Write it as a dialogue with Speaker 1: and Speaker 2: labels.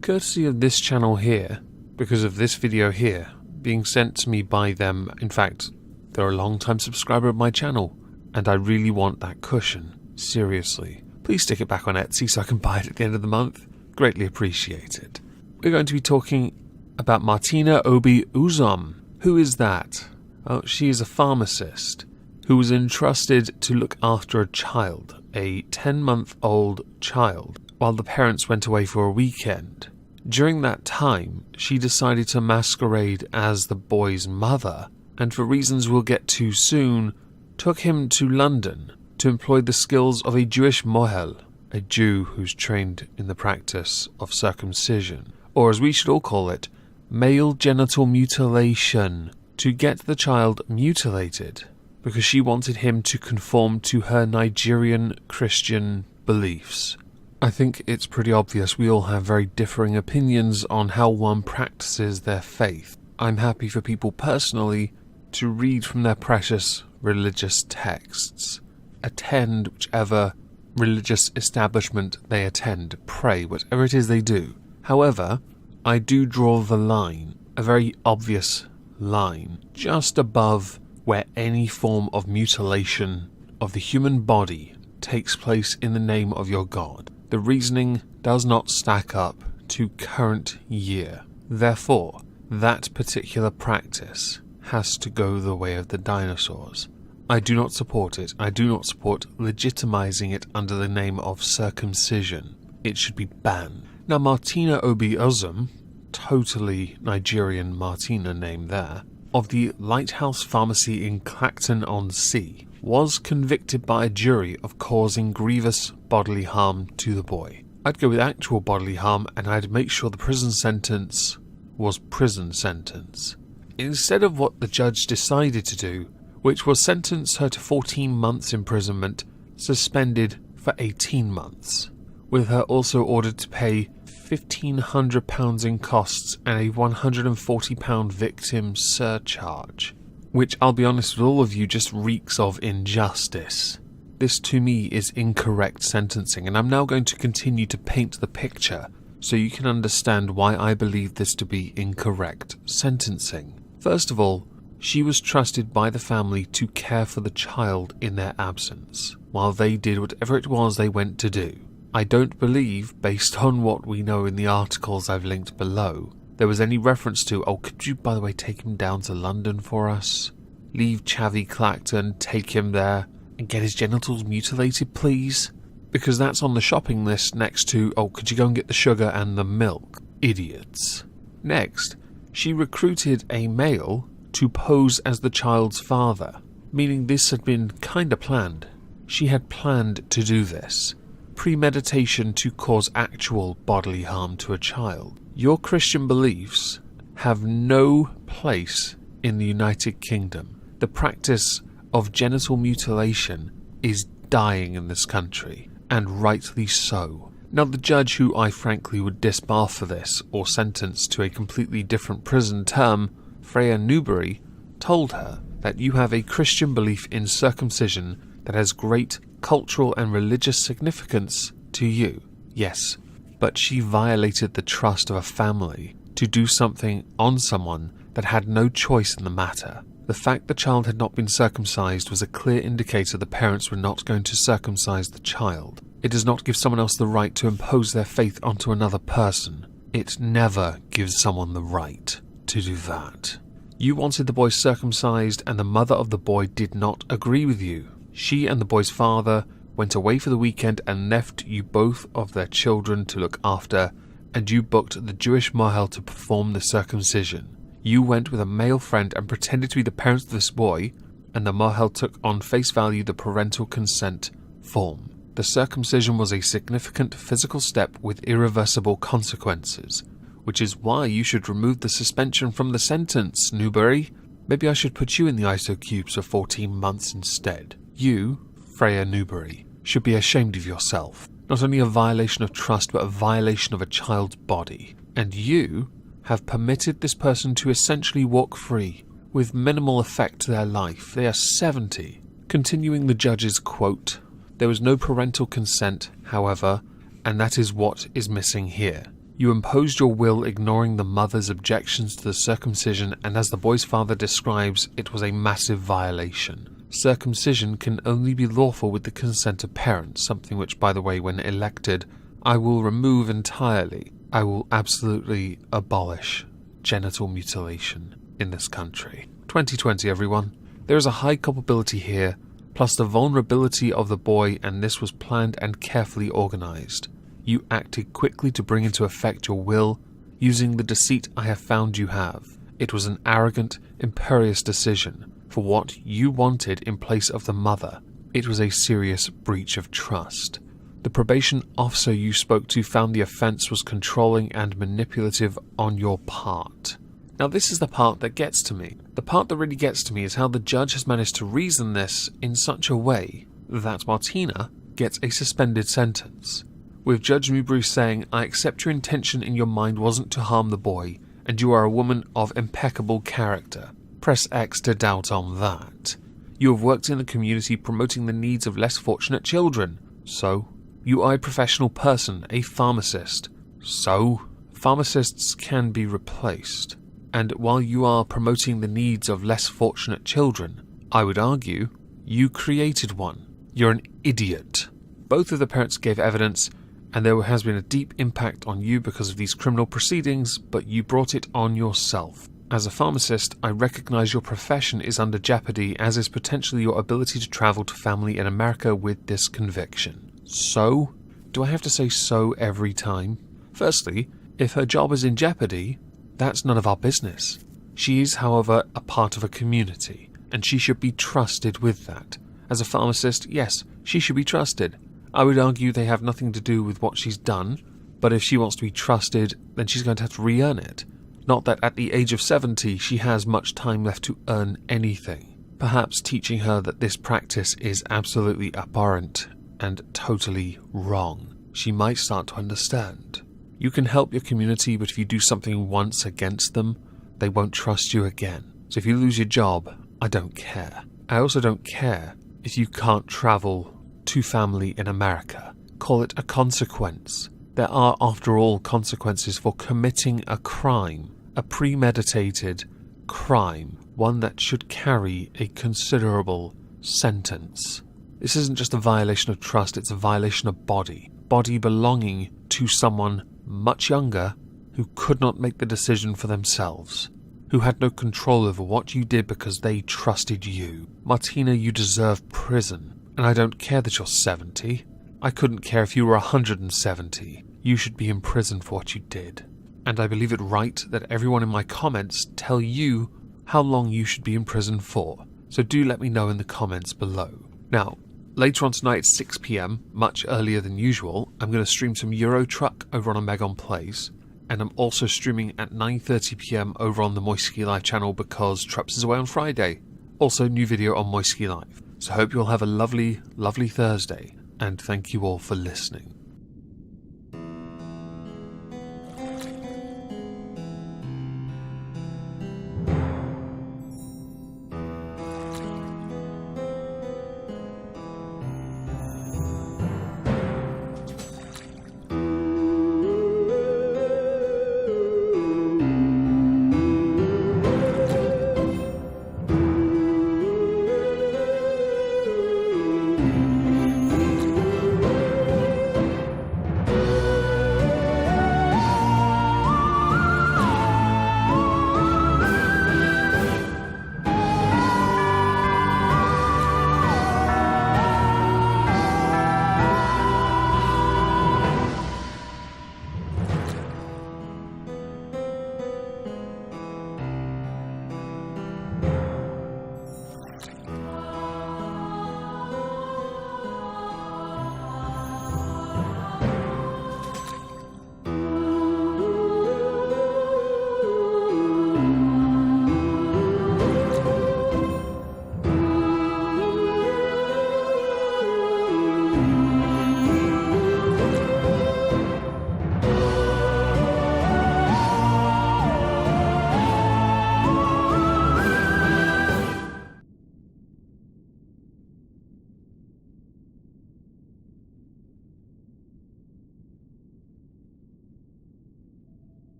Speaker 1: courtesy of this channel here, because of this video here being sent to me by them. In fact, they're a long-time subscriber of my channel, and I really want that cushion. Seriously. Please stick it back on Etsy so I can buy it at the end of the month. Greatly appreciated. We're going to be talking about Martina Uzom. Who is that? Oh, she is a pharmacist who was entrusted to look after a child, a 10-month-old child, while the parents went away for a weekend. During that time, she decided to masquerade as the boy's mother, and for reasons we'll get to soon, took him to London to employ the skills of a Jewish mohel, a Jew who's trained in the practice of circumcision, or as we should all call it, male genital mutilation, to get the child mutilated, because she wanted him to conform to her Nigerian Christian beliefs. I think it's pretty obvious we all have very differing opinions on how one practices their faith. I'm happy for people personally to read from their precious religious texts, attend whichever religious establishment they attend, pray, whatever it is they do. However, I do draw the line, a very obvious line, just above where any form of mutilation of the human body takes place in the name of your God. The reasoning does not stack up to current year. Therefore, that particular practice has to go the way of the dinosaurs. I do not support it. I do not support legitimizing it under the name of circumcision. It should be banned. Now, Martina Uzom, totally Nigerian Martina name there, of the Lighthouse Pharmacy in Clacton-on-Sea, was convicted by a jury of causing grievous bodily harm to the boy. I'd go with actual bodily harm, and I'd make sure the prison sentence was prison sentence, instead of what the judge decided to do, which was sentence her to 14 months imprisonment, suspended for 18 months, with her also ordered to pay £1,500 in costs and a £140 victim surcharge, which, I'll be honest with all of you, just reeks of injustice. This to me is incorrect sentencing, and I'm now going to continue to paint the picture so you can understand why I believe this to be incorrect sentencing. First of all, she was trusted by the family to care for the child in their absence, while they did whatever it was they went to do. I don't believe, based on what we know in the articles I've linked below, there was any reference to, oh, could you, by the way, take him down to London for us? Leave Chavy Clacton, take him there, and get his genitals mutilated, please? Because that's on the shopping list next to, oh, could you go and get the sugar and the milk? Idiots. Next, she recruited a male to pose as the child's father, meaning this had been kinda planned. She had planned to do this. Premeditation to cause actual bodily harm to a child. Your Christian beliefs have no place in the United Kingdom. The practice of genital mutilation is dying in this country, and rightly so. Now, the judge, who I frankly would disbar for this, or sentence to a completely different prison term, Freya Newbury, told her that you have a Christian belief in circumcision that has great cultural and religious significance to you. Yes, but she violated the trust of a family to do something on someone that had no choice in the matter. The fact the child had not been circumcised was a clear indicator the parents were not going to circumcise the child. It does not give someone else the right to impose their faith onto another person. It never gives someone the right to do that. You wanted the boy circumcised, and the mother of the boy did not agree with you. She and the boy's father went away for the weekend and left you both of their children to look after, and you booked the Jewish mohel to perform the circumcision. You went with a male friend and pretended to be the parents of this boy, and the mohel took on face value the parental consent form. The circumcision was a significant physical step with irreversible consequences, which is why you should remove the suspension from the sentence, Newbury. Maybe I should put you in the ISO cubes for 14 months instead. You, Freya Newbury, should be ashamed of yourself. Not only a violation of trust, but a violation of a child's body. And you have permitted this person to essentially walk free, with minimal effect to their life. They are 70. Continuing the judge's quote, there was no parental consent, however, and that is what is missing here. You imposed your will, ignoring the mother's objections to the circumcision, and as the boy's father describes, it was a massive violation. Circumcision can only be lawful with the consent of parents, something which, by the way, when elected, I will remove entirely. I will absolutely abolish genital mutilation in this country. 2020, everyone. There is a high culpability here, plus the vulnerability of the boy, and this was planned and carefully organized. You acted quickly to bring into effect your will, using the deceit I have found you have. It was an arrogant, imperious decision for what you wanted in place of the mother. It was a serious breach of trust. The probation officer you spoke to found the offence was controlling and manipulative on your part. Now this is the part that gets to me. The part that really gets to me is how the judge has managed to reason this in such a way that Martina gets a suspended sentence, with Judge Newbury saying, I accept your intention in your mind wasn't to harm the boy, and you are a woman of impeccable character. Press X to doubt on that. You have worked in the community promoting the needs of less fortunate children. So, you are a professional person, a pharmacist. So, pharmacists can be replaced. And while you are promoting the needs of less fortunate children, I would argue, you created one. You're an idiot. Both of the parents gave evidence, and there has been a deep impact on you because of these criminal proceedings, but you brought it on yourself. As a pharmacist, I recognize your profession is under jeopardy, as is potentially your ability to travel to family in America with this conviction. So? Do I have to say so every time? Firstly, if her job is in jeopardy, that's none of our business. She is, however, a part of a community, and she should be trusted with that. As a pharmacist, yes, she should be trusted. I would argue they have nothing to do with what she's done, but if she wants to be trusted, then she's going to have to re-earn it. Not that at the age of 70 she has much time left to earn anything. Perhaps teaching her that this practice is absolutely abhorrent and totally wrong. She might start to understand. You can help your community, but if you do something once against them, they won't trust you again. So if you lose your job, I don't care. I also don't care if you can't travel to family in America. Call it a consequence. There are, after all, consequences for committing a crime, a premeditated crime, one that should carry a considerable sentence. This isn't just a violation of trust, it's a violation of body. Body belonging to someone much younger who could not make the decision for themselves, who had no control over what you did because they trusted you. Martina, you deserve prison. And I don't care that you're 70. I couldn't care if you were 170. You should be in prison for what you did. And I believe it right that everyone in my comments tell you how long you should be in prison for. So do let me know in the comments below. Now, later on tonight at 6 PM, much earlier than usual, I'm going to stream some Euro Truck over on Omegon Plays. And I'm also streaming at 9:30 PM over on the Moistonia Live channel because Trups is away on Friday. Also, new video on Moistonia Live. So hope you all have a lovely, lovely Thursday, and thank you all for listening.